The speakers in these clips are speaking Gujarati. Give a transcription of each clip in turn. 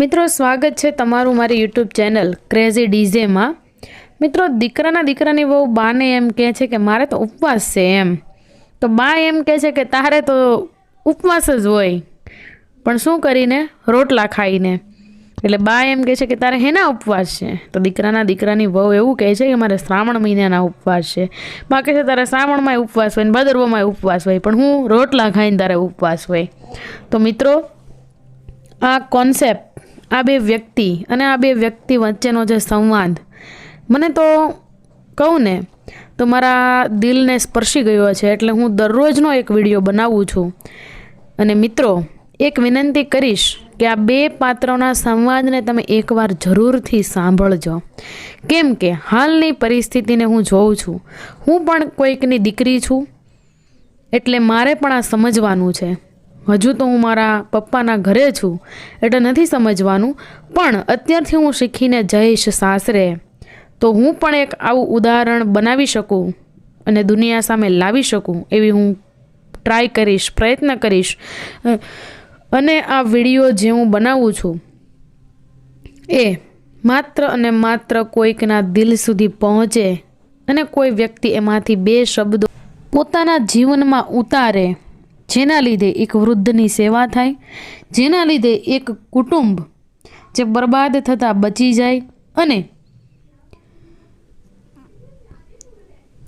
મિત્રો સ્વાગત છે તમારું મારી યુટ્યુબ ચેનલ ક્રેઝી ડીજેમાં। મિત્રો દીકરાની વહુ બાને એમ કહે છે કે મારે તો ઉપવાસ છે એમ, તો બા એમ કહે છે કે તારે તો ઉપવાસ જ હોય પણ શું કરીને? રોટલા ખાઈને। એટલે બા એમ કહે છે કે તારે હેના ઉપવાસ છે? તો દીકરાની વહુ એવું કહે છે કે મારે શ્રાવણ મહિનાના ઉપવાસ છે। બા કહે છે તારે શ્રાવણમાંય ઉપવાસ હોય ને ભાદરવામાં ઉપવાસ હોય પણ હું રોટલા ખાઈને તારે ઉપવાસ હોય। તો મિત્રો આ કોન્સેપ્ટ, આ બે વ્યક્તિ અને આ બે વ્યક્તિ વચ્ચેનો જે સંવાદ મને તો કહું ને તો મારા દિલને સ્પર્શી ગયો છે। એટલે હું દરરોજનો એક વિડીયો બનાવું છું અને મિત્રો એક વિનંતી કરીશ કે આ બે પાત્રોના સંવાદને તમે એકવાર જરૂરથી સાંભળજો, કેમ કે હાલની પરિસ્થિતિને હું જોઉં છું। હું પણ કોઈકની દીકરી છું એટલે મારે પણ આ સમજવાનું છે। હજુ તો હું મારા પપ્પાના ઘરે છું એટલે નથી સમજવાનું, પણ અત્યારથી હું શીખીને જઈશ સાસરે તો હું પણ એક આવું ઉદાહરણ બનાવી શકું અને દુનિયા સામે લાવી શકું એવી હું ટ્રાય કરીશ, પ્રયત્ન કરીશ। અને આ વિડીયો જે હું બનાવું છું એ માત્ર અને માત્ર કોઈકના દિલ સુધી પહોંચે અને કોઈ વ્યક્તિ એમાંથી બે શબ્દો પોતાના જીવનમાં ઉતારે, જેના લીધે એક વૃદ્ધની સેવા થાય, જેના લીધે એક કુટુંબ જે બરબાદ થતાં બચી જાય અને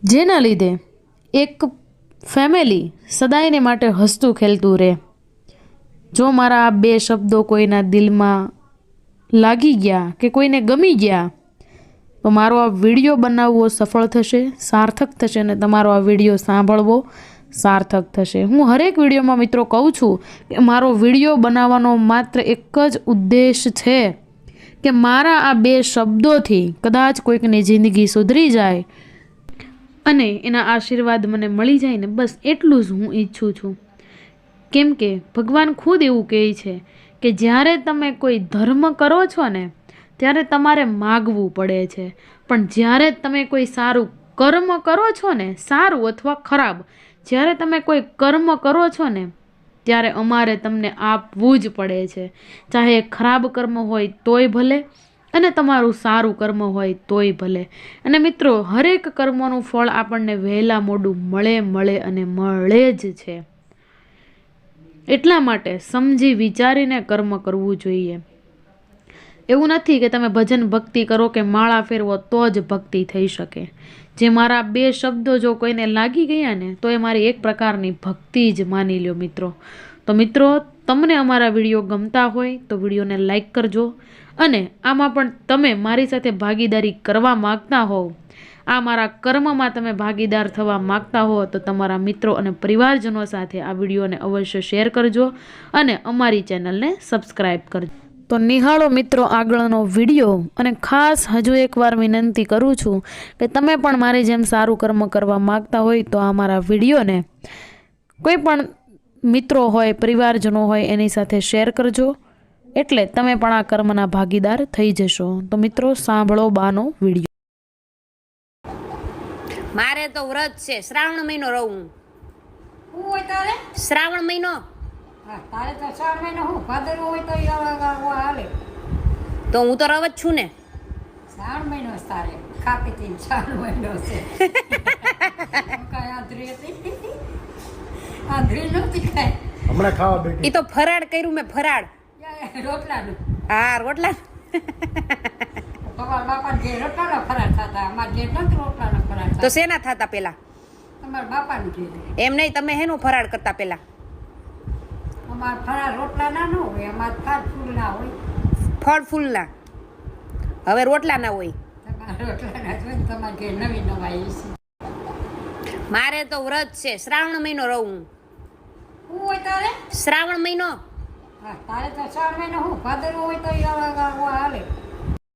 જેના લીધે એક ફેમિલી સદાયને માટે હસતું ખેલતું રહે। જો મારા આ બે શબ્દો કોઈના દિલમાં લાગી ગયા કે કોઈને ગમી ગયા તો મારો આ વિડીયો બનાવવો સફળ થશે, સાર્થક થશે અને તમારો આ વિડીયો સાંભળવો સાર્થક થશે। હું હરેક વિડીયોમાં મિત્રો કહું છું કે મારો વિડીયો બનાવવાનો માત્ર એક જ ઉદ્દેશ છે કે મારા આ બે શબ્દોથી કદાચ કોઈકની જિંદગી સુધરી જાય અને એના આશીર્વાદ મને મળી જાય ને, બસ એટલું જ હું ઈચ્છું છું। કેમ કે ભગવાન ખુદ એવું કહે છે કે જ્યારે તમે કોઈ ધર્મ કરો છો ને ત્યારે તમારે માગવું પડે છે, પણ જ્યારે તમે કોઈ સારું કર્મ કરો છો ને, સારું અથવા ખરાબ, જ્યારે તમે કોઈ કર્મ કરો છો ને ત્યારે અમારે તમને આપવું જ પડે છે। ચાહે ખરાબ કર્મ હોય તોય ભલે અને તમારું સારું કર્મ હોય તોય ભલે। અને મિત્રો હરેક કર્મનું ફળ આપણને વહેલા મોડું મળે અને મળે જ છે। એટલા માટે સમજી વિચારીને કર્મ કરવું જોઈએ। એવું નથી કે તમે ભજન ભક્તિ કરો કે માળા ફેરવો તો જ ભક્તિ થઈ શકે। જે મારા બે શબ્દો જો કોઈને લાગી ગયા ને તો એ મારી એક પ્રકારની ભક્તિ જ માની લ્યો મિત્રો। તો મિત્રો તમને અમારા વિડીયો ગમતા હોય તો વિડીયોને લાઈક કરજો અને આમાં પણ તમે મારી સાથે ભાગીદારી કરવા માગતા હોવ, આ મારા કર્મમાં તમે ભાગીદાર થવા માગતા હો તો તમારા મિત્રો અને પરિવારજનો સાથે આ વિડીયોને અવશ્ય શેર કરજો અને અમારી ચેનલને સબસ્ક્રાઈબ કરજો। તો નિહાળો મિત્રો આગળનો વિડીયો અને ખાસ હજુ એકવાર વિનંતી કરું છું કે તમે પણ મારી જેમ સારું કર્મ કરવા માગતા હોય તો આ મારા વિડીયોને કોઈ પણ મિત્રો હોય, પરિવારજનો હોય એની સાથે શેર કરજો, એટલે તમે પણ આ કર્મના ભાગીદાર થઈ જશો। તો મિત્રો સાંભળો બાનો વિડીયો। મારે તો વ્રત છે, શ્રાવણ મહિનો રહું હું હોય તારે? શ્રાવણ મહિનો હા, તારે તો શ્રાવણ મહિનો હું ભાદરવો હોય તો હાલે તો હું તો રવ જ છું ને। શ્રાવણ મહિનો છે તારે, ખાતી હતી શ્રાવણ મહિનો છે કાંઈ આંધળી હતી? આંધળી નહોતી કાંઈ, હમણાં ખાવા બેઠી એ તો ફરાળ કર્યું મેં, ફરાળ। રોટલાનું હા રોટલા તમારા બાપા જે રોટલાના ફરાળ થતા, અમારા જે નથી રોટલાના ફરાળ તો થતા, શેના થતા પેલા? તમારા બાપાનું જે એમ નહીં, તમે હેનું ફરાળ કરતા પેલા? અમારા ફરાળ રોટલાના ન હોય, અમારા ફળ ફૂલના હોય। ફળ ફૂલના, હવે રોટલા ના હોય। તમારા રોટલાના જ હોય ને, તમારે જે નવી નવાઈ છે। મારે તો વ્રત છે, શ્રાવણ મહિનો રહું હું હોય તારે? શ્રાવણ મહિનો હા, તારે તો શ્રાવણ મહિનો હું ભાદરવો હોય તો હાલે